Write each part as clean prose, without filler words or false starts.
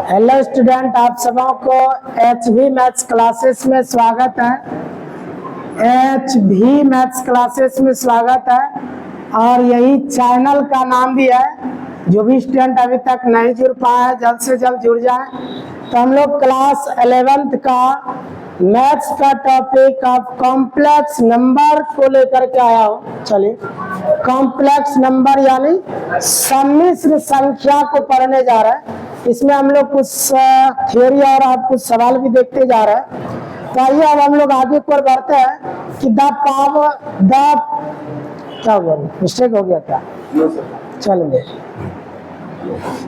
Hello student, आप सबों को HV मैथ्स क्लासेस में स्वागत है। HV मैथ्स क्लासेस में स्वागत है और यही चैनल का नाम भी है। जो भी स्टूडेंट अभी तक नहीं जुड़ पाया है जल्द से जल्द जुड़ जाए। तो हम लोग क्लास 11th का मैथ्स का टॉपिक ऑफ कॉम्प्लेक्स नंबर को लेकर के आया हूँ। चलिए, कॉम्प्लेक्स नंबर यानी सम्मिश्र संख्या को पढ़ने जा रहे हैं। इसमें हम लोग कुछ थ्योरी और आप कुछ सवाल भी देखते जा रहे हैं। तो आइए अब हम लोग आगे पर बढ़ते हैं कि क्या हो गया, मिस्टेक हो गया क्या? चलिए,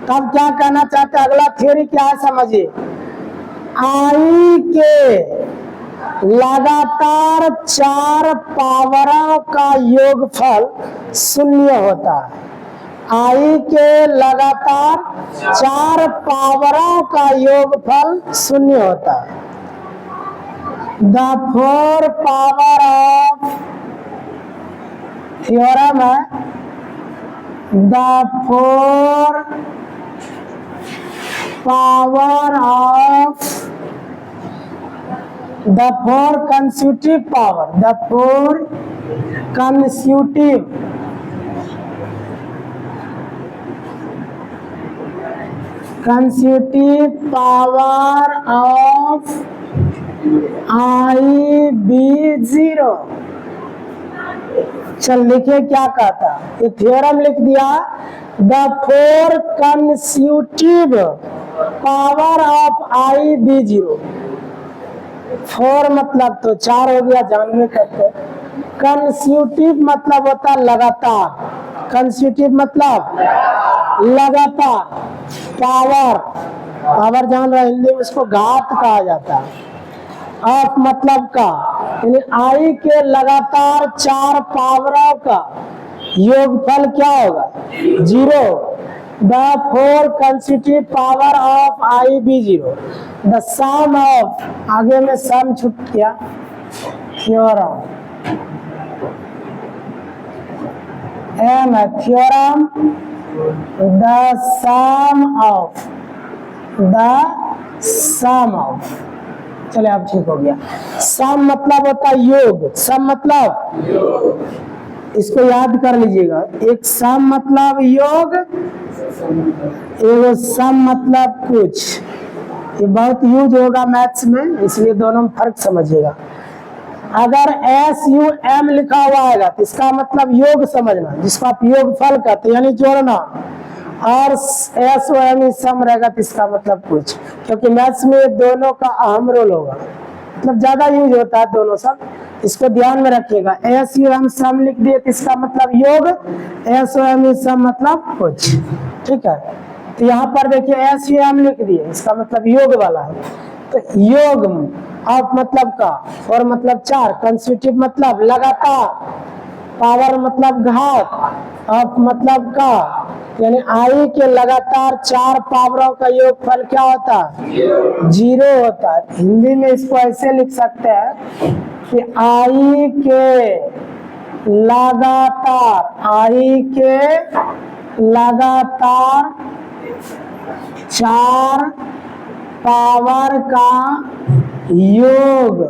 तब क्या कहना चाहते हैं, अगला थ्योरी क्या है समझिए। आई के लगातार 4 पावरों का योगफल 0 होता है। आई के लगातार 4 पावरों का योगफल 0 होता है। द 4 पावर ऑफ थ्योरम है, the 4 power of the 4 consecutive power, the 4 consecutive power of IB0। चल लिखिए क्या कहता, ये थ्योरम लिख दिया। The 4 consecutive power of IB0। 4 मतलब तो 4 हो गया, जानवे करते। कंसेक्यूटिव मतलब होता है लगातार, कंसेक्यूटिव मतलब लगातार। पावर जान रहा, हिंदी में उसको घात कहा जाता है। ऑफ मतलब का, यानी आई के लगातार 4 पावरों का योगफल क्या होगा? 0। The 4 consecutive power of IB0। The sum of, आगे में सम छूट गया, थ्योरम M है, थ्योरम the sum of। चलिए अब ठीक हो गया। सम मतलब होता है योग, सम मतलब इसको याद कर लीजिएगा। एक सम मतलब योग, एक सम मतलब कुछ। ये बहुत यूज होगा मैथ्स में, इसलिए दोनों में फर्क समझिएगा। अगर SUM लिखा हुआ आएगा तो इसका मतलब योग समझना, जिसको आप योगफल कहते हैं यानी जोड़ना। और SOM सम रहेगा तो इसका मतलब कुछ, क्योंकि मैथ्स में ये दोनों का अहम रोल होगा, मतलब ज्यादा यूज होता है दोनों सब। इसको ध्यान में रखिएगा। SUM सम लिख दिए तो इसका मतलब योग, SOM सम मतलब कुछ। ठीक है, तो यहाँ पर देखिए SUM लिख दिए, इसका मतलब योग वाला है। तो योग ऑफ मतलब का, और मतलब 4, कंसेक्यूटिव मतलब लगातार, पावर मतलब घात, ऑफ मतलब का, यानी आई के लगातार 4 पावरों का योगफल क्या होता है? 0 होता है। हिंदी में इसको ऐसे लिख सकते हैं कि आई के लगातार 4 पावर का योग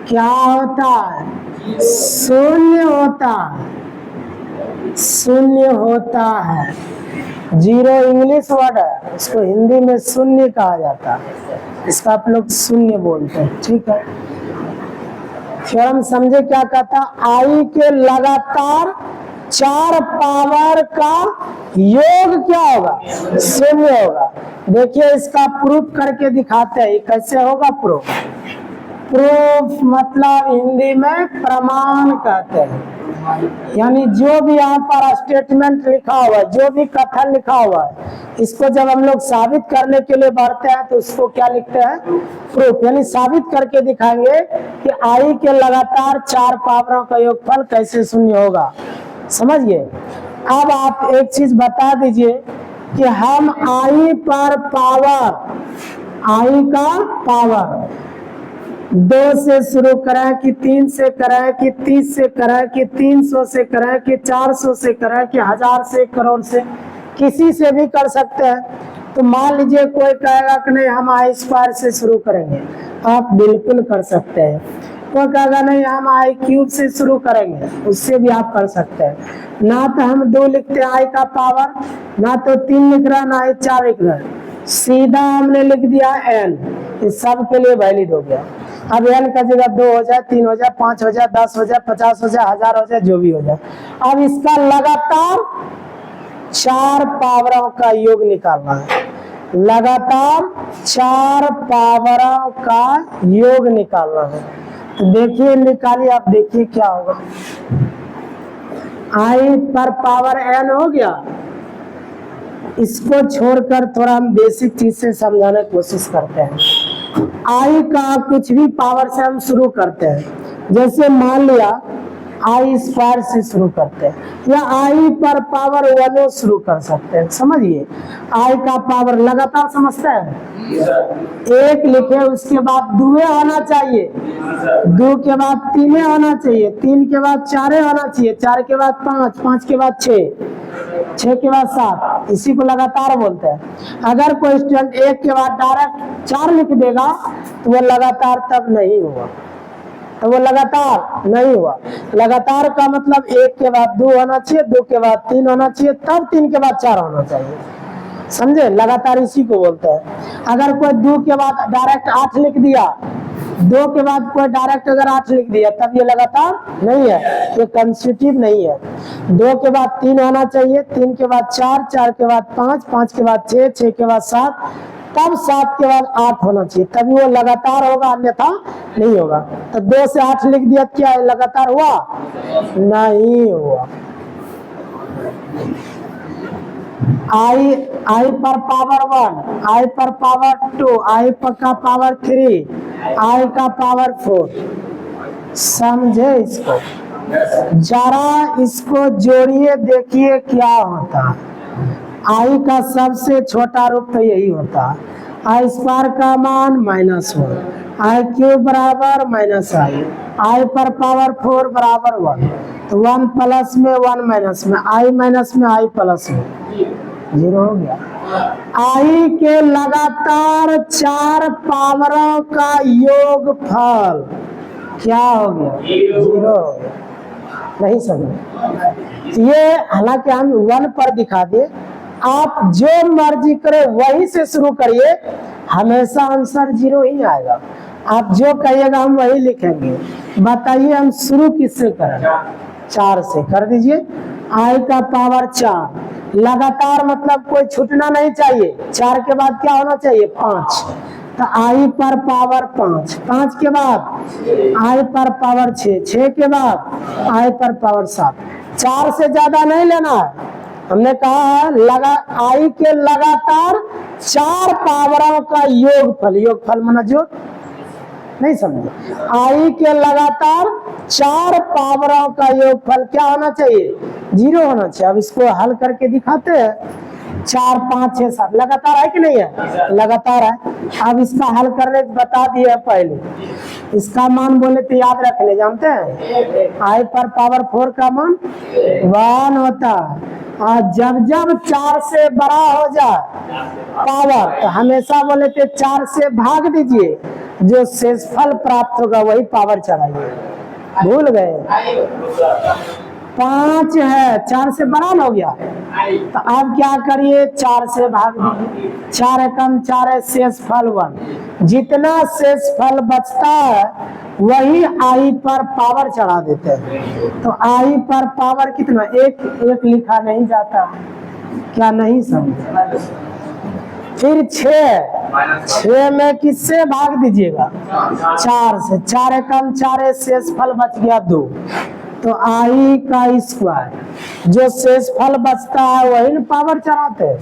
क्या होता है? 0 होता है। 0 होता है। 0 इंग्लिश वर्ड है, इसको हिंदी में शून्य कहा जाता है, इसका आप लोग शून्य बोलते हैं। ठीक है, थ्योरम समझे क्या कहता? आई के लगातार 4 पावर का योग क्या होगा? 0 होगा। देखिए इसका प्रूफ करके दिखाते हैं, कैसे होगा प्रूफ। प्रूफ मतलब हिंदी में प्रमाण कहते हैं, यानी जो भी यहाँ पर स्टेटमेंट लिखा हुआ है, जो भी कथन लिखा हुआ है, इसको जब हम लोग साबित करने के लिए बढ़ते हैं तो उसको क्या लिखते हैं? प्रूफ। यानी साबित करके दिखाएंगे कि आई के लगातार 4 पावरों का योगफल कैसे 0 होगा। समझिए। अब आप एक चीज बता दीजिए कि हम आई पर पावर, आई का पावर 2 से शुरू करें कि 3 से करें कि 30 से करें कि 300 से करें कि 400 से करें कि 1000 से, करोड़ से, किसी से भी कर सकते हैं। तो मान लीजिए कोई कहेगा कि नहीं हम आई स्क्वायर से शुरू करेंगे, आप बिल्कुल कर सकते हैं। कोई कहेगा नहीं हम आई क्यूब से शुरू करेंगे, उससे भी आप कर सकते हैं। ना तो हम 2 लिखते हैं आई का पावर, ना तो 3 लिख रहा, ना ही 4 लिख रहा, सीधा हमने लिख दिया n। इस सब के लिए वैलिड हो गया। अब n का जगह 2 हो जाए, 3 हो जाए, 5 हो जाए, 10 हो जाए, 50 हो जाए, 1000 हो जाए, जो भी हो जाए। अब इसका लगातार 4 पावरों का योग निकालना है। लगातार 4 पावरों का योग निकालना है। तो देखिए निकालिए, आप देखिए क्या होगा। आई पर पावर n हो गया। इसको छोड़कर थोड़ा हम बेसिक चीज से समझाने की कोशिश करते हैं। आई का कुछ भी पावर से हम शुरू करते हैं। जैसे मान लिया आई स्क्वायर से शुरू करते हैं, या आई पर पावर 1 शुरू कर सकते हैं। समझिए आई का पावर लगातार समझते हैं। 1 लिखे, उसके बाद 2 होना चाहिए, 2 के बाद 3 होना चाहिए, 3 के बाद 4 होना चाहिए, 4 के बाद 5, 5 के बाद 6, 6 के बाद 7। इसी को लगातार बोलते हैं। अगर कोई स्टूडेंट 1 के बाद डायरेक्ट 4 लिख देगा तो वो लगातार तब नहीं हुआ, तो वो लगातार नहीं हुआ। लगातार का मतलब 1 के बाद 2 होना चाहिए, 2 के बाद 3 होना चाहिए, तब 3 के बाद 4 होना चाहिए। समझे, लगातार इसी को बोलते हैं। अगर कोई 2 के बाद डायरेक्ट 8 लिख दिया, 2 के बाद कोई डायरेक्ट अगर 8 लिख दिया, तब ये लगातार नहीं है, ये कंसेक्यूटिव नहीं है। 2 के बाद 3 होना चाहिए, 3 के बाद 4, 4 के बाद 5, 5 के बाद 6, 6 के बाद 7, तब 7 के बाद 8 होना चाहिए, तभी वो लगातार होगा, अन्यथा नहीं होगा। तो 2 से 8 लिख दिया, क्या है लगातार हुआ? नहीं हुआ। आई पर पावर 1, आई पर पावर 2, आई का पावर 3, आई का पावर 4। समझे इसको? जरा इसको जोड़िए, देखिए क्या होता है। आई का सबसे छोटा रूप तो यही होता है। आई स्क्वायर का मान -1, आई क्यूब बराबर -i, आई पर पावर 4 बराबर 1, तो 1 प्लस में 1 माइनस में, आई माइनस में आई प्लस में, 0 हो गया। आई के लगातार 4 पावरों का योगफल क्या हो गया? 0 हो गया। नहीं समझे? ये हालांकि हम 1 पर दिखा दिए, आप जो मर्जी करे वही से शुरू करिए, हमेशा आंसर 0 ही आएगा। आप जो कहिएगा हम वही लिखेंगे। बताइए हम शुरू किससे करें? 4 से कर दीजिए। आई का पावर 4, लगातार मतलब कोई छूटना नहीं चाहिए। 4 के बाद क्या होना चाहिए? 5, तो आई पर पावर 5, 5 के बाद आई पर पावर 6, 6 के बाद आई पर पावर 7। 4 से ज्यादा नहीं लेना है। हमने कहा लगा आई के लगातार 4 पावरों का योगफल, योगफल माना जोड़, नहीं समझे? आई के लगातार 4 पावरों का योगफल क्या होना चाहिए? 0 होना चाहिए। अब इसको हल करके दिखाते हैं। 4, 5, 6, 7 लगातार है कि नहीं है? लगातार है। अब इसका हल करने बता दिए पहले। इसका मान बोले तो याद रखने जानते हैं, आई पर पावर 4 का मान 1 होता है। और जब जब 4 से बड़ा हो जाए पावर, तो हमेशा बोले थे 4 से भाग दीजिए, जो शेषफल प्राप्त होगा वही पावर चढ़ाइए। भूल गए? 5 है, 4 से बड़ा हो गया, तो अब क्या करिए? 4 से भाग दीजिए। 4 एकम 4 है, शेषफल 1। जितना शेषफल बचता है वही आई पर पावर चढ़ा देते हैं। तो आई पर पावर कितना? 1 लिखा नहीं जाता, क्या नहीं समझे? फिर 6 में किससे भाग दीजिएगा? 4 से। 4 एकम 4 है, शेषफल बच गया 2, तो आई का स्क्वायर, जो शेषफल बचता है वही न पावर चढ़ाते हैं,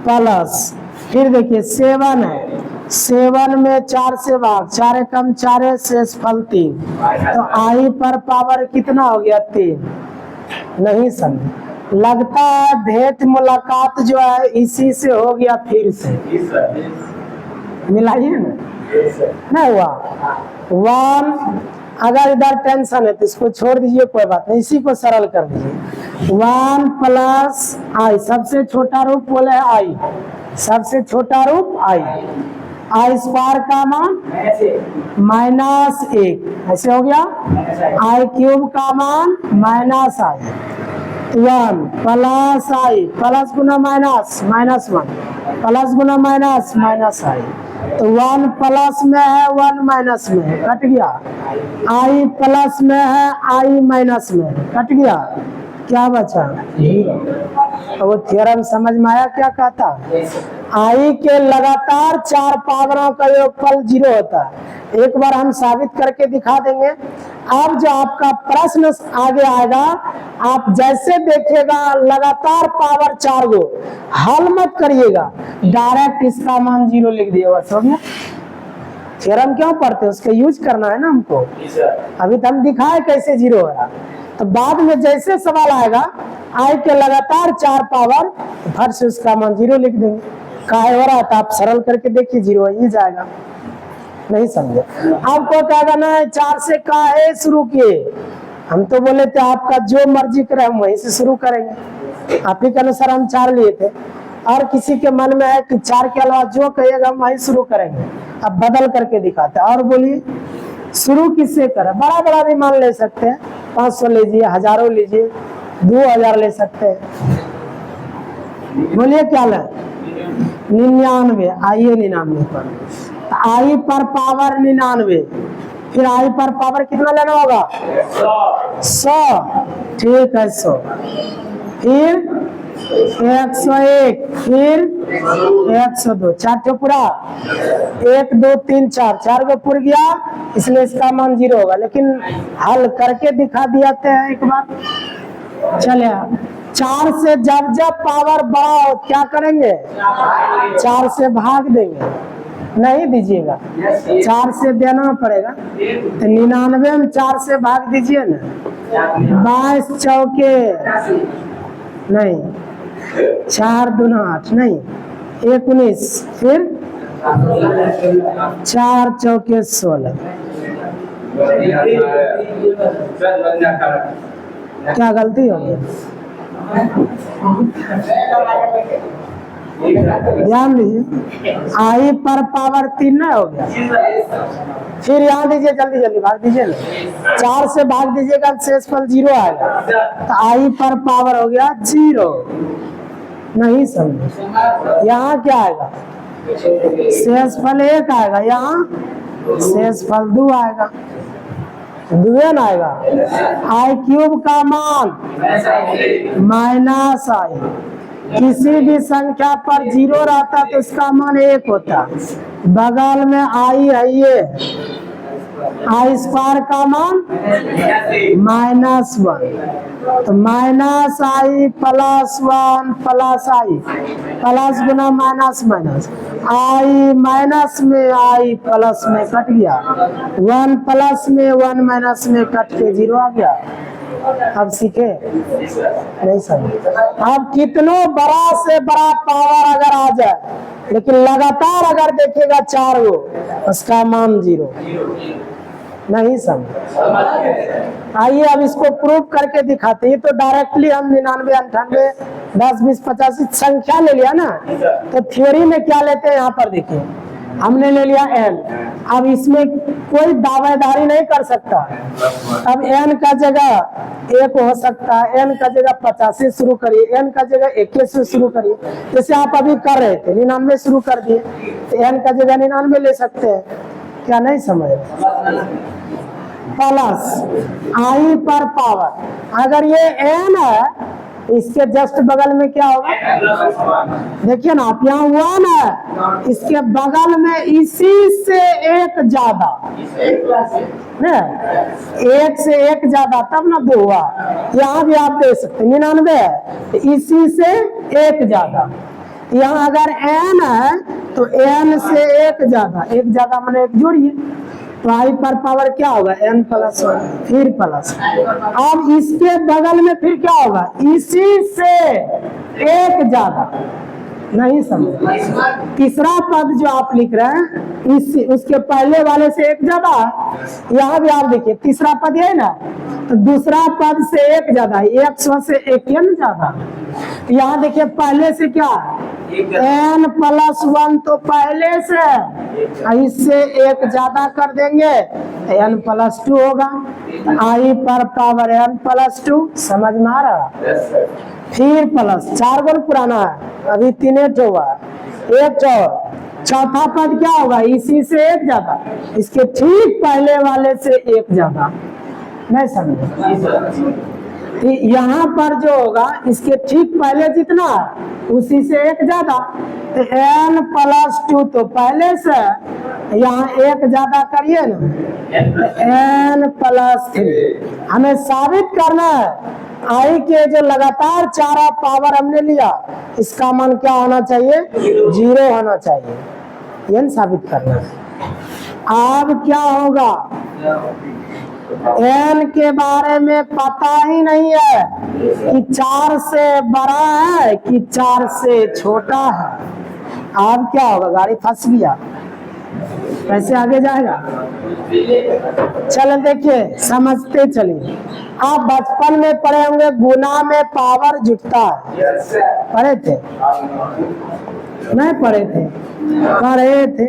प्लस। फिर देखिए 7 है, 7 में 4 से भाग, 4 एकम 4 है, शेषफल 3, तो आई पर पावर कितना हो गया? 3। नहीं समझे? लगता है भेंट मुलाकात जो है इसी से हो गया। फिर से मिलाइए ना, नहीं हुआ 1। अगर इधर टेंशन है तो इसको छोड़ दीजिए, कोई बात नहीं, इसी को सरल कर दीजिए। 1 प्लस आई, सबसे छोटा रूप बोले है आई, सबसे छोटा रूप आई। आई स्क्वायर का मान -1, ऐसे हो गया। आई क्यूब का मान -i, 1 plus I, plus Guna minus, -1 plus Guna minus, -i। तो 1 प्लस में है, 1 माइनस में है, कट गया। आई प्लस में है, आई माइनस में है, कट गया। क्या बचा? 0। तो वो थ्योरम समझ में आया क्या कहता है? आई के लगातार 4 पावरों का योगफल 0 होता है। एक बार हम साबित करके दिखा देंगे। अब जो आपका प्रश्न आगे आएगा, आप जैसे देखिएगा लगातार पावर 4 गो, हल मत करिएगा, डायरेक्ट इसका मान 0 लिख दिए, बस हो गया। थ्योरम क्यों पढ़ते हैं? उसका यूज करना है ना हमको। अभी तो हम दिखाए कैसे 0 है, तो बाद में जैसे सवाल आएगा आई के लगातार 4 पावर, फट से उसका मान 0 लिख देंगे। काहे हो रहा है तो आप सरल करके देखिए, 0 ही जाएगा। नहीं समझे? आपको कहेगा ना 4 से काहे शुरू किए, हम तो बोले थे आपका जो मर्जी करे हम वहीं से शुरू करेंगे। आप ही के अनुसार हम 4 लिए थे, और किसी के मन में है कि 4 के अलावा जो कहिएगा हम वहीं शुरू करेंगे। अब बदल करके दिखाते हैं। और बोलिए शुरू किससे करें? बड़ा बड़ा भी मान ले सकते हैं, 500 लीजिए, हजारों लीजिए, 2000 ले सकते हैं। बोलिए क्या लें? 99। आइए 99 पर, आई पर पावर 99, फिर आई पर पावर कितना लेना होगा? 100। ठीक है, 100, फिर 101, फिर 102, 4 ठो पूरा, 1 2 3 4, 4 गो पूर गया, इसलिए इसका मान 0 होगा। लेकिन हल करके दिखा दिया थे एक बार। चले 4 से जब जब पावर बड़ा हो क्या करेंगे? 4 से भाग देंगे, नहीं दीजिएगा, 4 से देना पड़ेगा। तो 99 में 4 से भाग दीजिए ना, 22 चौके नहीं, 4 दूना 8 नहीं, 19, फिर 4 चौके 16। क्या गलती हो गई? ध्यान दीजिए, आई पर पावर 3 ना हो गया। फिर यहाँ दीजिए, जल्दी जल्दी भाग दीजिए ना, 4 से भाग दीजिएगा, शेषफल 0 आएगा। तो आई पर पावर हो गया 0। नहीं समझे? यहाँ क्या आएगा? शेषफल 1 आएगा, यहाँ शेषफल 2 आएगा, 2 ना आएगा। आई क्यूब का मान -i, किसी भी संख्या पर 0 रहता तो इसका मान 1 होता। बगल में आई है, ये आई स्क्वायर का मान -1, तो -i plus 1 plus i, plus Guna minus minus, I minus में आई प्लस में कट गया, 1 प्लस में 1 माइनस में कट के 0 आ गया। अब सीखे? नहीं समझे? अब कितनों बड़ा से बड़ा पावर अगर आ जाए, लेकिन लगातार अगर देखेगा 4 गो, उसका मान 0। नहीं समझ? आइए अब इसको प्रूव करके दिखाते हैं। तो डायरेक्टली हम 99, 98, 10, 20, 85 संख्या ले लिया ना, तो थ्योरी में क्या लेते हैं? यहाँ पर देखिए, हमने ले लिया n। अब इसमें कोई दावेदारी नहीं कर सकता। अब n का जगह 1 हो सकता है, n का जगह 50 से शुरू करिए, n का जगह 21 से शुरू करिए, जैसे आप अभी कर रहे थे, 99 शुरू कर दिए, तो n का जगह 99 ले सकते हैं। क्या नहीं समझ? प्लस आई पर पावर, अगर ये n है, इसके जस्ट बगल में क्या होगा? देखिए ना आप, यहाँ 1 है, इसके बगल में इसी से 1 ज्यादा, 1 से 1 ज्यादा, तब ना 2 हुआ। यहाँ भी आप देख सकते 99 है, इसी से 1 ज्यादा। यहाँ अगर n है तो n से 1 ज्यादा, 1 ज्यादा मैंने 1 जोड़िए, तो आई पर पावर क्या होगा? n प्लस 1, फिर प्लस। अब इसके बगल में फिर क्या होगा? इसी से 1 ज्यादा। नहीं समझ? तीसरा पद जो आप लिख रहे हैं, इस उसके पहले वाले से 1 ज्यादा। यहाँ भी आप देखिए, तीसरा पद है ना, तो दूसरा पद से 1 ज्यादा, 100 से 1 ज्यादा। यहाँ देखिए पहले से क्या n प्लस 1 तो पहले से है, इससे एक ज्यादा कर देंगे n प्लस 2 होगा, i पर पावर n प्लस 2, समझ में आ रहा। फिर प्लस 4 गुण पुराना है, अभी 3 हुआ, एक और चौथा पद क्या होगा, इसी से एक ज्यादा, इसके ठीक पहले वाले से एक ज्यादा, नहीं समझे। यहाँ पर जो होगा इसके ठीक पहले जितना उसी से एक ज्यादा, तो n प्लस 2 तो पहले से, यहाँ एक ज्यादा करिए ना, n प्लस 3 हमें साबित करना है आई के जो लगातार चारा पावर हमने लिया इसका मान क्या होना चाहिए, 0 होना चाहिए, ये साबित करना है। अब क्या होगा, n के बारे में पता ही नहीं है कि 4 से बड़ा है कि 4 से छोटा है। अब क्या होगा, गाड़ी फंस गया, कैसे आगे जाएगा। चलो देखिए समझते चलिए। आप बचपन में पढ़े होंगे गुना में पावर जुटता है, पढ़े थे नहीं पढ़े थे, पढ़े थे,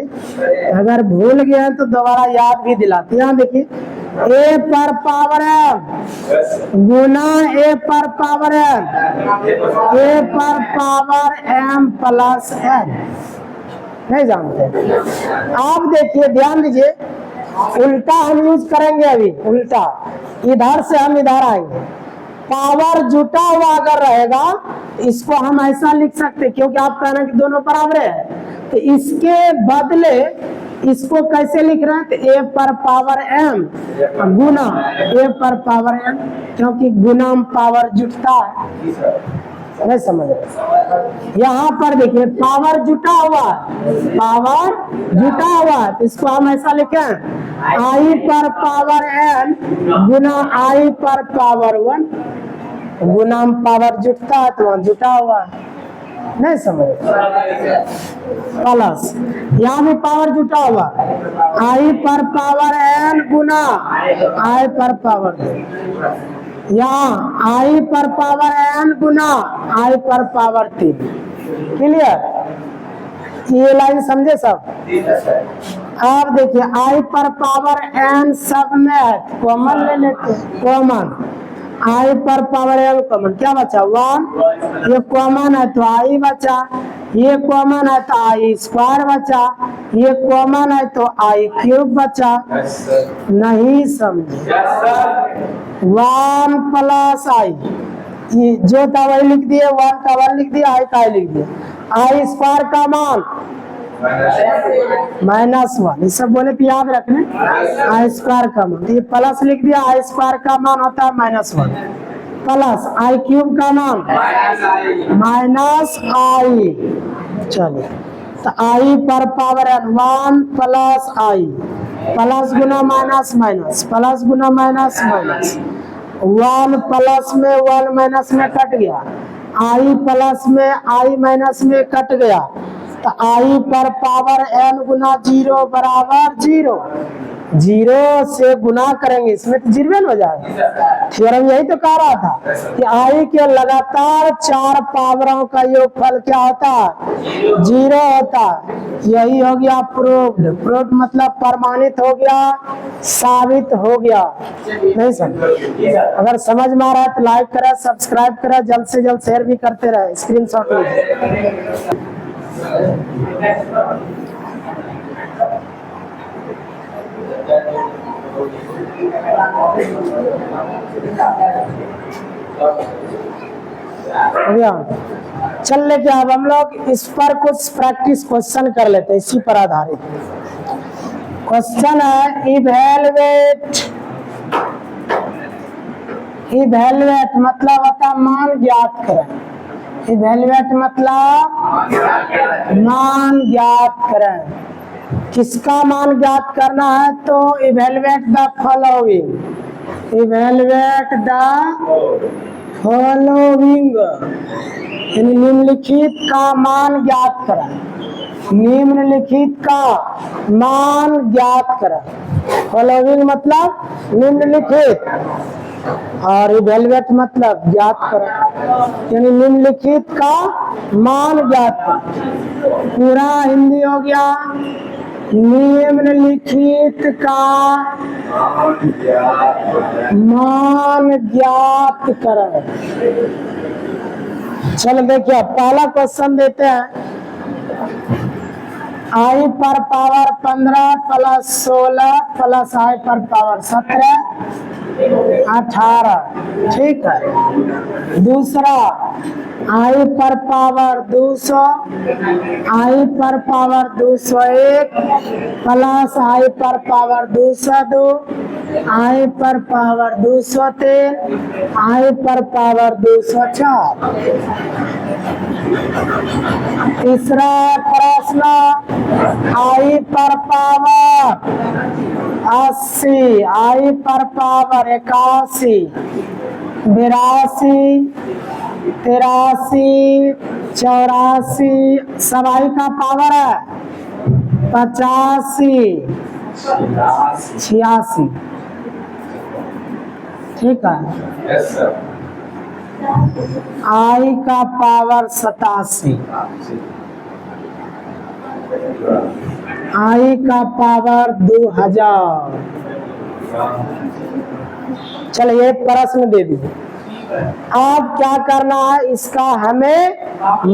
अगर भूल गए तो दोबारा याद भी दिलाते। यहाँ देखिए a पर पावर m गुना a पर पावर m, a पर पावर m प्लस n, नहीं जानते। आप देखिए ध्यान दीजिए, उल्टा हम यूज करेंगे, अभी उल्टा, इधर से हम इधर आएंगे, पावर जुटा हुआ अगर रहेगा इसको हम ऐसा लिख सकते, क्योंकि आप कहना कि दोनों बराबर है, तो इसके बदले इसको कैसे लिख रहे हैं, तो a पर पावर m गुना a पर पावर m, क्योंकि गुना में पावर जुटता है, नहीं समझ रहे। यहाँ पर देखिए पावर जुटा हुआ, पावर जुटा हुआ, तो इसको हम ऐसा लिखे i पर पावर n गुना i पर पावर 1, गुना में पावर जुटता है तो वहाँ जुटा हुआ, नहीं समझ। प्लस यहाँ भी पावर जुटा हुआ, i पर पावर n गुना i पर पावर 2, यहाँ i पर पावर n गुना i पर पावर 3, क्लियर। ये लाइन समझे सब। अब देखिए i पर पावर n सब में है, कॉमन ले लेते हैं, कॉमन i पर पावर n कॉमन, क्या बचा 1, ये कॉमन है तो i बचा, ये कॉमन है तो i स्क्वायर बचा, ये कॉमन है तो i क्यूब बचा, नहीं समझे। 1 प्लस i, ये जो था वही लिख दिए, 1 का 1 लिख दिया, i का i लिख दिया, i स्क्वायर का मान -1, ये सब बोले तो याद रखने, i स्क्वायर का मान, ये प्लस लिख दिया, i स्क्वायर का मान होता है -1, प्लस i क्यूब का मान -i, चलिए तो i पर power 1 plus i, plus Guna minus minus, plus Guna minus minus, 1 plus में 1 माइनस में कट गया, i प्लस में i माइनस में कट गया, तो i पर पावर n गुना 0 बराबर 0, 0 से गुना करेंगे इसमें तो 0 हो जाएगा। थ्योरम यही तो कह रहा था कि i के लगातार 4 पावरों का योगफल क्या होता है, 0 होता है। यही हो गया प्रूव्ड, प्रूव्ड मतलब प्रमाणित हो गया, साबित हो गया, नहीं समझ। अगर समझ में आ रहा है तो लाइक करें, सब्सक्राइब करें, जल्द से जल्द शेयर भी करते रहे, स्क्रीनशॉट लीजिए। चल लेके अब हम लोग इस पर कुछ प्रैक्टिस क्वेश्चन कर लेते हैं, इसी पर आधारित क्वेश्चन है। इवैल्यूएट मतलब होता है मान ज्ञात करें, इवैल्यूएट मतलब मान ज्ञात करें। किसका मान ज्ञात करना है, तो evaluate the following, evaluate the following, यानी निम्नलिखित का मान ज्ञात करें, निम्नलिखित का मान ज्ञात करें। फॉलोइंग मतलब निम्नलिखित, और इवेलुएट मतलब ज्ञात करो, यानी निम्नलिखित का मान ज्ञात करो। पूरा हिंदी हो गया। निम्नलिखित का मान ज्ञात करो। चलो देखिए पहला क्वेश्चन देते हैं। आई पर पावर 15 प्लस 16 प्लस आई पर पावर 17 18, ठीक है। दूसरा आई पर पावर 200 आई पर पावर 201 प्लस आई पर पावर 202 आई पर पावर 203 आई पर पावर 204। तीसरा प्रश्न आई पर पावर 80 आई पर पावर 81 82 83 84 सब आई का पावर है 85 86, ठीक है। आई का पावर 87 आई का पावर 2000। चलिए प्रश्न दे दीजिए। अब क्या करना है, इसका हमें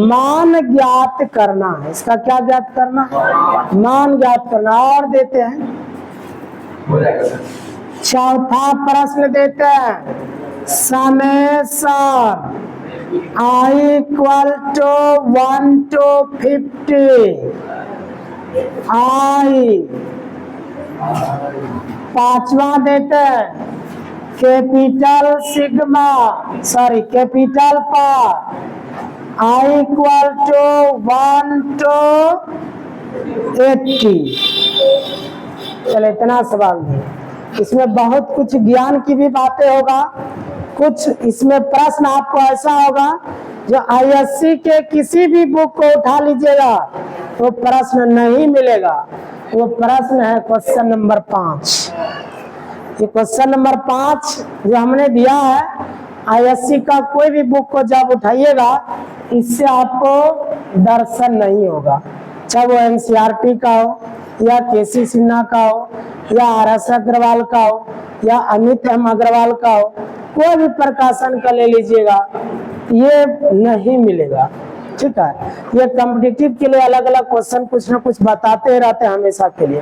मान ज्ञात करना है। इसका क्या ज्ञात करना है? मान ज्ञात करना। और देते हैं चौथा प्रश्न देते हैं। Summation I equal to 1 to 50 I. पांचवा देते हैं capital sigma capital pi I equal to 1 to 80। चलो इतना सवाल दिए। इसमें बहुत कुछ ज्ञान की भी बातें होगा। कुछ इसमें प्रश्न आपको ऐसा होगा जो आईएससी के किसी भी बुक को उठा लीजिएगा वो प्रश्न नहीं मिलेगा। वो प्रश्न है क्वेश्चन नंबर 5। ये क्वेश्चन नंबर 5 जो हमने दिया है आईएससी का कोई भी बुक को जब उठाइएगा इससे आपको दर्शन नहीं होगा, चाहे वो एनसीईआरटी का हो या केसी सिन्हा का हो या आरएस अग्रवाल का हो या अमित एम अग्रवाल का हो, कोई भी प्रकाशन का ले लीजिएगा ये नहीं मिलेगा, ठीक है। ये कॉम्पिटिटिव के लिए अलग अलग क्वेश्चन कुछ ना कुछ बताते रहते हैं हमेशा के लिए,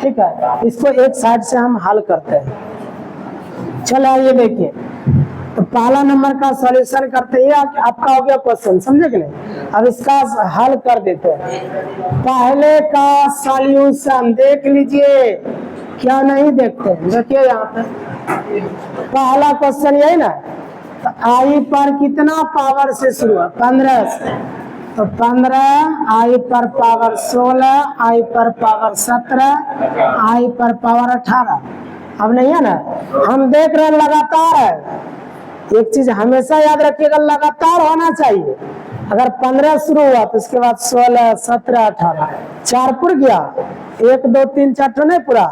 ठीक है। इसको एक साइड से हम हल करते हैं। चलो ये देखिए, तो पहला नंबर का सॉल्यूशन करते हैं। आपका हो गया क्वेश्चन, समझे कि नहीं। अब इसका हल कर देते हैं। पहले का सॉल्यूशन देख लीजिए, क्या नहीं देखते? देखिए यहाँ पे पहला क्वेश्चन यही ना, तो आई पर कितना पावर से शुरू है? 15 से, तो 15 आई पर पावर 16 आई पर पावर 17 आई पर पावर 18। अब नहीं है ना, हम देख रहे हैं लगातार है। एक चीज हमेशा याद रखिएगा, लगातार होना चाहिए। अगर 15 शुरू हुआ तो उसके बाद 16 17 18 4 पुर गया, 1 2 3 4 तो नहीं पूरा।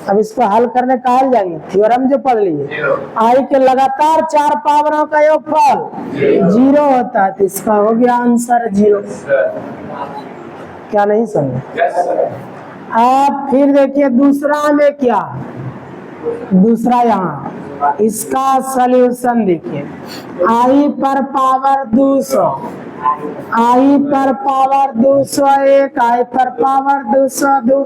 अब इसको हल करने का हल जाएंगे, थ्योरम जो पढ़ लिए, आई के लगातार 4 पावरों का योगफल 0 होता है, तो इसका हो गया आंसर 0। क्या नहीं समझे? अब फिर देखिए दूसरा में क्या, दूसरा यहाँ इसका सॉल्यूशन देखिए। आई पर पावर 200 आई पर पावर 201 आई पर पावर 202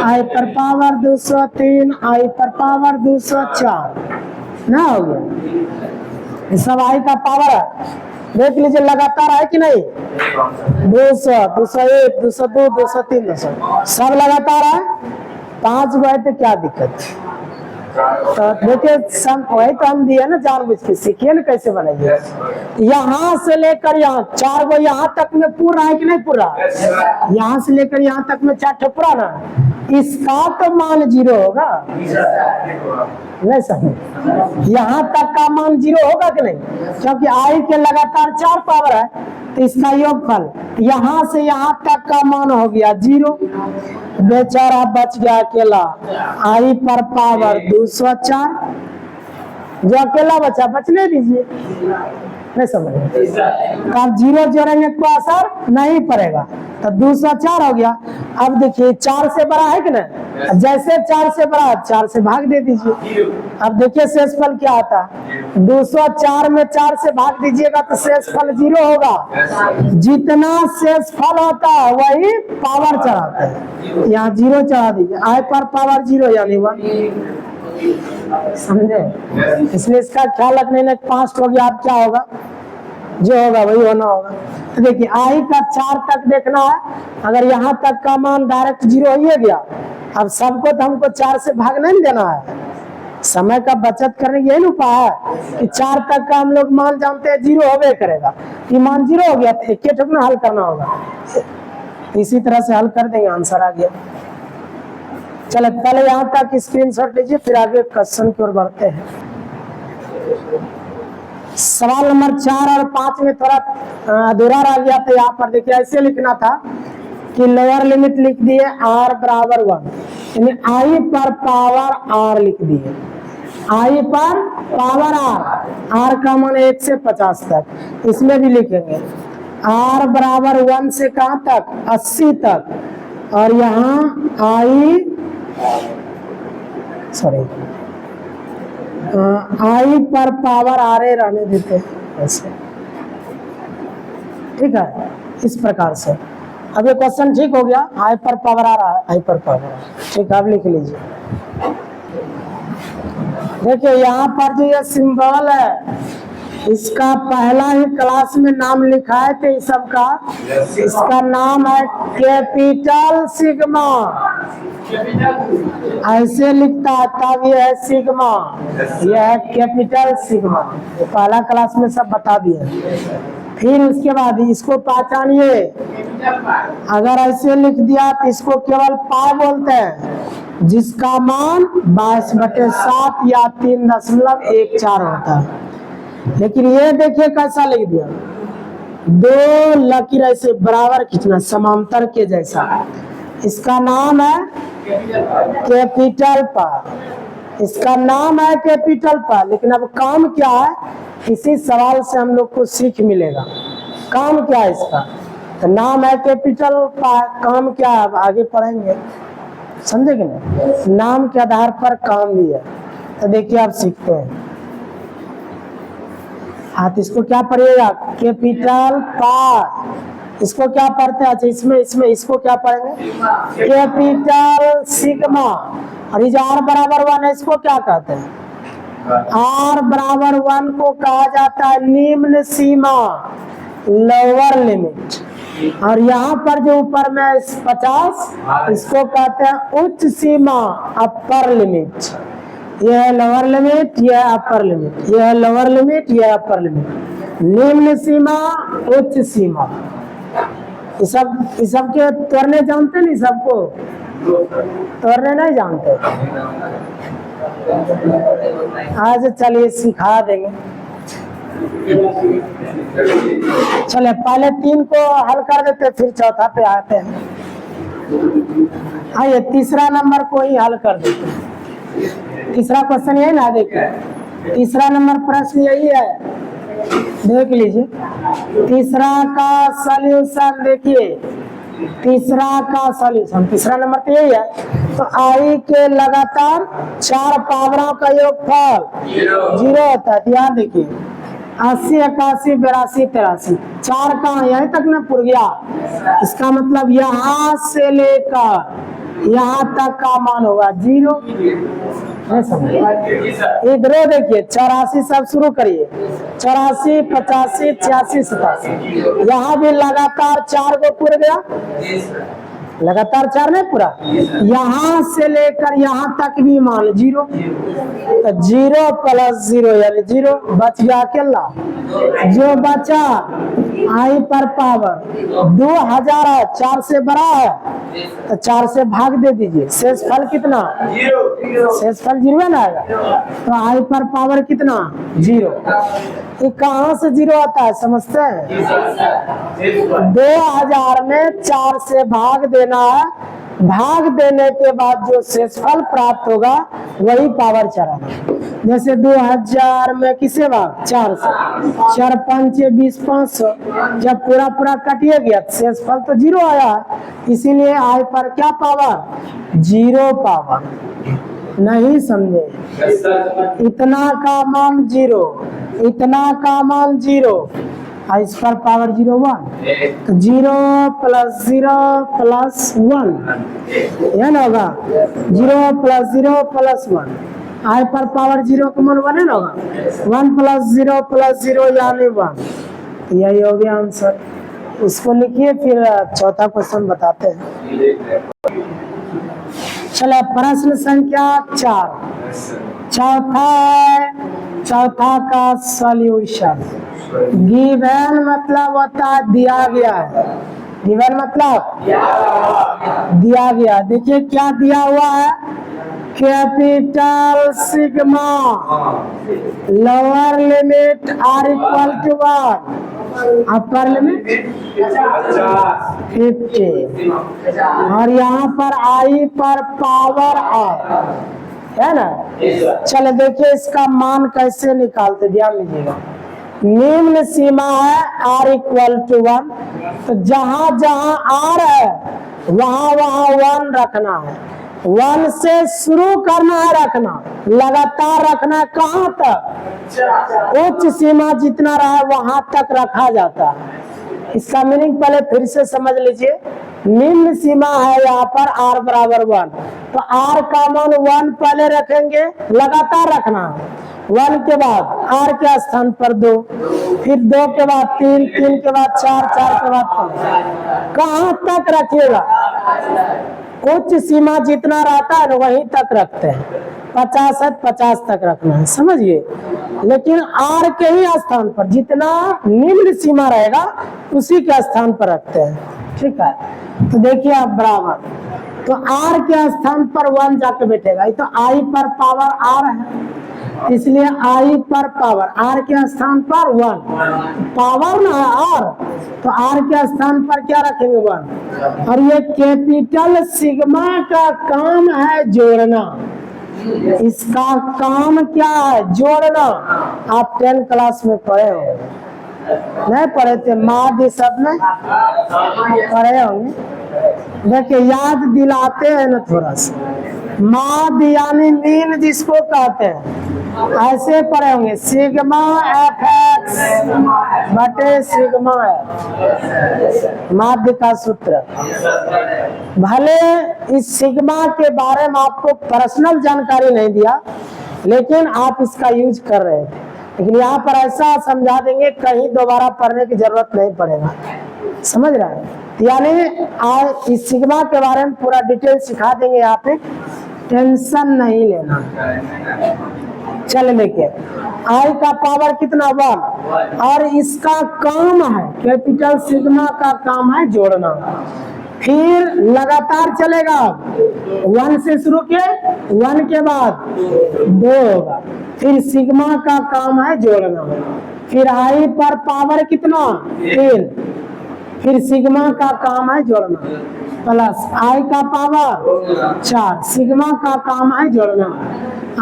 आई पर पावर 203 आई पर पावर 204 ना हो गया। ये सब आई का पावर है, देख लीजिए लगातार है कि नहीं। 200 201 202 203 200 सब लगातार है। 5 गए तो क्या दिक्कत? तो देखिए वही तो हम दिए ना, जानबूझ के सीखिए ना कैसे बनाइए। यहाँ से लेकर यहाँ 4 गो यहाँ तक में पूरा है कि नहीं पूरा? यहाँ से लेकर यहाँ तक में 4 ठो पूरा ना, इसका तो मान 0 होगा नहीं समझ। यहाँ तक का मान 0 होगा कि नहीं, क्योंकि आई के लगातार 4 पावर है, तो इसका योगफल यहाँ से यहाँ तक का मान हो गया 0। बेचारा बच गया अकेला। आई पर पावर 204 जो अकेला बचा बचने दीजिए, नहीं समझ। तो आप 0 जोड़ेंगे तो असर नहीं पड़ेगा, तो 204 हो गया। अब देखिए 4 से बड़ा है कि नहीं, जैसे 4 से बड़ा है 4 से भाग दे दीजिए। अब देखिए शेषफल क्या आता है, 204 में 4 से भाग दीजिएगा तो शेषफल 0 होगा। जितना शेषफल होता है वही पावर चढ़ाता है, यहाँ 0 चढ़ा दीजिए, आई पर पावर 0 यानी 1, समझे। इसलिए इसका ख्याल रखने में 5 हो गया, अब क्या होगा, जो होगा वही होना होगा। तो देखिए आई का 4 तक देखना है, अगर यहाँ तक का मान डायरेक्ट 0 हो ही गया, अब सबको तो हमको 4 से भाग नहीं देना है, समय का बचत करने की यही उपाय है कि 4 तक का हम लोग मान जानते हैं 0 होवे करेगा, ये मान 0 हो गया तो एक ठोक में हल करना होगा, इसी तरह से हल कर देंगे, आंसर आ गया। चलो पहले यहाँ तक स्क्रीनशॉट लीजिए, फिर आगे क्वेश्चन की ओर बढ़ते हैं। सवाल नंबर 4 और 5 में थोड़ा अधूरा रह गया था। यहाँ पर देखिए ऐसे लिखना था कि लोअर लिमिट लिख दिए r बराबर 1, यानी i पर पावर r लिख दिए, i पर पावर r का मान 1 से 50 तक, इसमें भी लिखेंगे r बराबर 1 से कहाँ तक, 80 तक, और यहाँ आई पर पावर आरे रहने देते हैं ऐसे, ठीक है, इस प्रकार से। अब ये क्वेश्चन ठीक हो गया, आई पर पावर आ रहा है, आई पर पावर, ठीक है, आप लिख लीजिए। देखिए यहाँ पर जो ये सिंबल है, इसका पहला ही क्लास में नाम लिखा है तो इस सब का, इसका नाम है कैपिटल सिग्मा, ऐसे लिखता है तब ये है सिग्मा, यह है कैपिटल सिग्मा, पहला क्लास में सब बता दिए। फिर उसके बाद इसको पहचानिए, अगर ऐसे लिख दिया तो इसको केवल पाई बोलते हैं, जिसका मान 22/7 या 3.14 होता है। लेकिन ये देखिए कैसा लिख दिया, 2 लकीर ऐसे बराबर खींचना समांतर के जैसा, इसका नाम है कैपिटल पाई, इसका नाम है कैपिटल पाई। लेकिन अब काम क्या है, इसी सवाल से हम लोग को सीख मिलेगा, काम क्या है इसका, तो नाम है कैपिटल पाई, काम क्या है अब आगे पढ़ेंगे, समझे कि नहीं, नाम के आधार पर काम भी है। तो देखिए आप सीखते हैं, आप इसको क्या पढ़िएगा, कैपिटल पाई, इसको क्या पढ़ते हैं, अच्छा इसमें इसको क्या पढ़ेंगे, कैपिटल सिग्मा, और ये जो r बराबर 1 है इसको क्या कहते हैं, r बराबर 1 को कहा जाता है निम्न सीमा, लोअर लिमिट, और यहाँ पर जो ऊपर में 50 इसको कहते हैं उच्च सीमा, अपर लिमिट, यह है लोअर लिमिट, यह है अपर लिमिट, यह है लोअर लिमिट, यह है अपर लिमिट, निम्न सीमा, उच्च सीमा। ये सब के तोड़ने जानते नहीं, सबको तोड़ने नहीं जानते, आज चलिए सिखा देंगे। चले पहले 3 को हल कर देते, फिर चौथा पे आते हैं। आइए तीसरा नंबर को ही हल कर देते हैं। तीसरा क्वेश्चन यही ना, देखिए तीसरा नंबर प्रश्न यही है, देख लीजिए। तीसरा का सॉल्यूशन देखिए, तीसरा का सॉल्यूशन, तीसरा नंबर तो यही है। तो आई के लगातार 4 पावरों का योगफल 0 होता है। यहाँ देखिए 80, 81, 82, 83, 4 कहाँ, यहीं तक ना पुर गया, इसका मतलब यहाँ से लेकर यहाँ तक का मान होगा 0। इधर देखिए 84 सब शुरू करिए, 84, 85, 86, 87, यहाँ भी लगातार 4 को पूरा गया, लगातार 4 नहीं पूरा, यहाँ से लेकर यहाँ तक भी मान 0, तो 0 + 0 यानी 0, बच गया अकेला, जो बचा आई पर पावर 2000 है, 4 से बड़ा है तो 4 से भाग दे दीजिए, शेषफल कितना, शेषफल 0 ना आएगा, तो आई पर पावर कितना 0। ये कहाँ से 0 आता है समझते हैं, 2000 में 4 से भाग देना है भाग देने के बाद जो शेषफल प्राप्त होगा वही पावर 4 आना। जैसे 2000 में किसे भाग 4 से, 4 5 20 500, जब पूरा पूरा कटिए गया शेषफल तो 0 आया, इसीलिए आई पर क्या पावर 0 पावर। नहीं समझे, इतना का मान 0, इतना का मान 0, इस पर पावर 0 1, तो 0 + 0 + 1 यह ना होगा, 0 + 0 + 1, आई पर पावर 0 का मान 1 है ना होगा, 1 + 0 + 0 यानी 1। यही हो गया आंसर। इसको लिखिए, फिर चौथा क्वेश्चन बताते हैं। चलो प्रश्न संख्या 4, चौथा का सॉल्यूशन। गिवन मतलब होता है दिया गया है, गिवन मतलब दिया गया। देखिए क्या दिया हुआ है, capital sigma lower limit r = 1, upper limit 50, और यहाँ पर i पर पावर r है ना। चलो देखिए इसका मान कैसे निकालते, ध्यान दीजिएगा। निम्न सीमा है r = 1, तो जहां जहां r है वहां वहां 1 रखना है, 1 से शुरू करना है, रखना लगातार रखना है। कहां तक, उच्च सीमा जितना रहा वहां तक रखा जाता है। इसका मीनिंग पहले फिर से समझ लीजिए। निम्न सीमा है यहाँ पर r = 1, तो r का मान 1 पहले रखेंगे, लगातार रखना है। 1 के बाद r के स्थान पर 2, फिर 2 के बाद 3, 3 के बाद 4, 4 के बाद 5। कहाँ तक रखिएगा, उच्च सीमा जितना रहता है वहीं तक रखते हैं। 50 है 50 तक रखना है, समझिए। लेकिन r के ही स्थान पर जितना निम्न सीमा रहेगा उसी के स्थान पर रखते हैं, ठीक है। तो देखिए आप बराबर, तो r के स्थान पर 1 जाके बैठेगा, तो i पर पावर r है, इसलिए i पर पावर r के स्थान पर 1, पावर ना है r, तो r के स्थान पर क्या रखेंगे 1। और ये कैपिटल सिग्मा का काम है जोड़ना, इसका काम क्या है जोड़ना। आप 10 क्लास में पढ़े हो, नहीं पढ़े थे, माध्य सब में पढ़े होंगे। देखिए याद दिलाते हैं ना थोड़ा सा। माध्य यानी मीन जिसको कहते हैं, ऐसे पढ़े होंगे, सिग्मा fx बटे सिग्मा f, माध्य का सूत्र। भले इस सिग्मा के बारे में आपको पर्सनल जानकारी नहीं दिया, लेकिन आप इसका यूज कर रहे थे। लेकिन यहाँ पर ऐसा समझा देंगे, कहीं दोबारा पढ़ने की जरूरत नहीं पड़ेगा, समझ रहे हैं। यानी आज इस सिग्मा के बारे में पूरा डिटेल सिखा देंगे, यहाँ पे टेंशन नहीं लेना। चले देखिए, आई का पावर कितना 1, और इसका काम है, कैपिटल सिग्मा का काम है जोड़ना। फिर लगातार चलेगा, 1 से शुरू किए, 1 के बाद 2 होगा, फिर सिग्मा का काम है जोड़ना। फिर आई पर पावर कितना 3, फिर सिग्मा का काम है जोड़ना, प्लस आई का पावर 4, सिग्मा का काम है जोड़ना,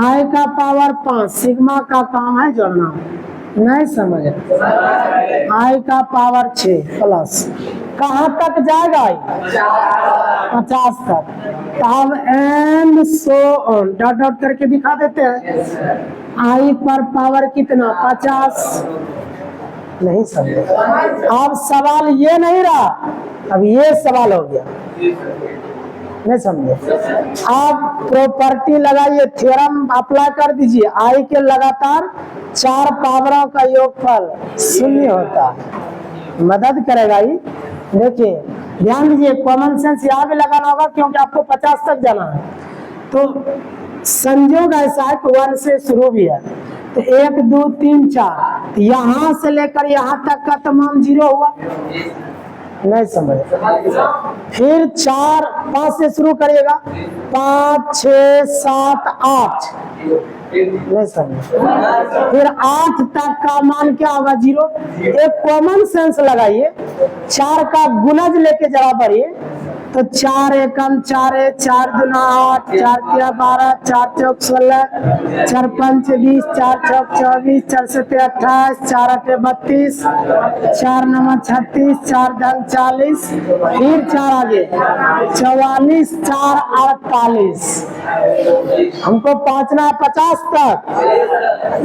आई का पावर 5, सिग्मा का काम है जोड़ना। नहीं समझ, आई का पावर 6 प्लस कहाँ तक जाएगा आई 50 तक। अब and so on, dot dot करके दिखा देते हैं। आई पर पावर कितना 50। नहीं समझे, अब सवाल ये नहीं रहा, अब ये सवाल हो गया, नहीं समझे। आप प्रॉपर्टी लगाइए, थ्योरम अप्लाई कर दीजिए। आई के लगातार 4 पावरों का योगफल 0 होता है, मदद करेगा ये। देखिए ध्यान दीजिए, कॉमन सेंस यहाँ भी लगाना होगा क्योंकि आपको 50 तक जाना है। तो संयोग ऐसा है कि 1 से शुरू भी है, तो 1 2 3 4, यहाँ से लेकर यहाँ तक का तमाम 0 हुआ। नहीं समझ, फिर 4 5 से शुरू करिएगा, 5 6 7 8, नहीं समझ। फिर 8 तक का मान क्या होगा 0। एक कॉमन सेंस लगाइए, 4 का गुणज लेके जरा बढ़िए, तो 4 एकम 4 है, 4 दूना 8, 4 तिया 12, 4 चौक 16, 4 पंच 20, 4 चौक 24, 4 सत्ते 28, 4 अठे 32, 4 नवा 36, 4 धन 40, फिर 4 आगे 44, 4 48। हमको पहुंचना है 50 तक।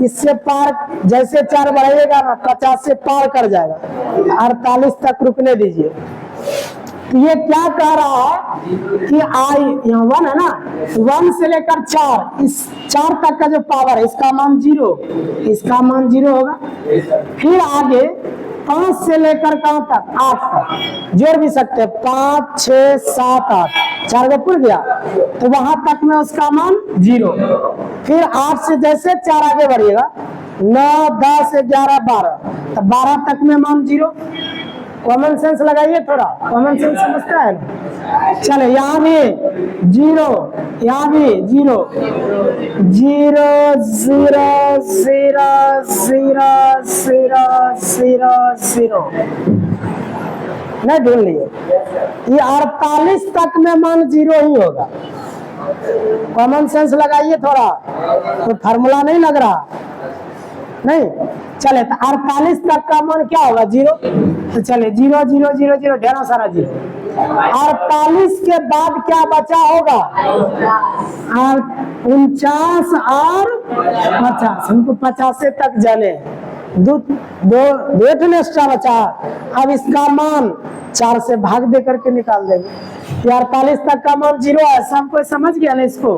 इससे पार जैसे 4 बढ़ेगा ना 50 से पार कर जाएगा, 48 तक रुकने दीजिए। तो ये क्या कह रहा है कि आई यहाँ 1 है ना, 1 से लेकर 4, इस 4 तक का जो पावर है इसका मान 0, इसका मान 0 होगा। फिर आगे 5 से लेकर कहाँ तक 8 तक जोड़ भी सकते हैं, 5 6 7 8, 4 का पुर गया तो वहां तक में उसका मान 0। फिर 8 से जैसे 4 आगे बढ़िएगा 9 10 11 12, तो 12 तक में मान 0। कॉमन सेंस लगाइए, थोड़ा कॉमन सेंस समझता है ना। चले यहाँ भी 0, यहाँ भी 0 0 0 0 0 0 0 0 नहीं ढूंढ लिए। ये 48 तक में मान 0 ही होगा। कॉमन सेंस लगाइए थोड़ा, तो फार्मूला नहीं लग रहा नहीं। चले तो 48 तक का मान क्या होगा 0, तो चले 0 0 0 0 ढेरों सारा 0। 48 के बाद क्या बचा होगा 49 और 50, हमको 50 तक जाने दो एक्स्ट्रा बचा। अब इसका मान 4 से भाग दे करके निकाल देंगे। 48 तक का मान 0 है, सब कोई समझ गया ना इसको।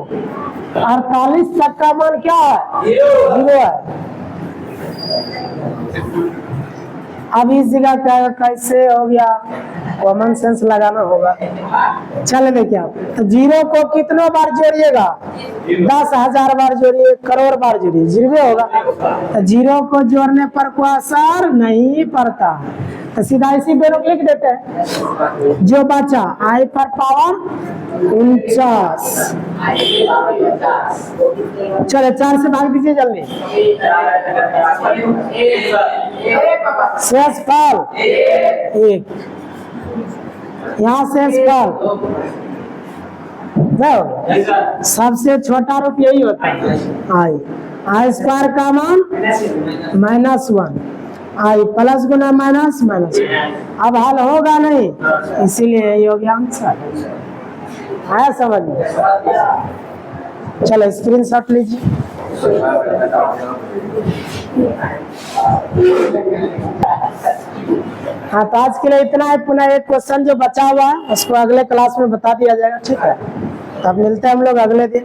48 तक का मान क्या है 0 है। अब इस जगह क्या कैसे हो गया, कॉमन सेंस लगाना होगा। चले देखिए आप, तो 0 को कितनों बार जोड़िएगा 10,000 बार जोड़िए, करोड़ बार जोड़िए, 0 होगा। तो 0 को जोड़ने पर कोई असर नहीं पड़ता, तो सीधा इसी बेरोक लिख देते हैं। जो बचा आई पर पावर 49, चले 4 से भाग दीजिए जल्दी। शेष फल 1, यहाँ शेष फल सबसे छोटा रूप यही होता है आई स्क्वायर का मान -1, आई प्लस गुना माइनस माइनस। अब हल होगा नहीं, इसीलिए ये हो गया आंसर। आया समझ में? चलो स्क्रीनशॉट लीजिए। हाँ, तो आज के लिए इतना है। पुनः एक क्वेश्चन जो बचा हुआ है उसको अगले क्लास में बता दिया जाएगा, ठीक है? तब मिलते हैं हम लोग अगले दिन।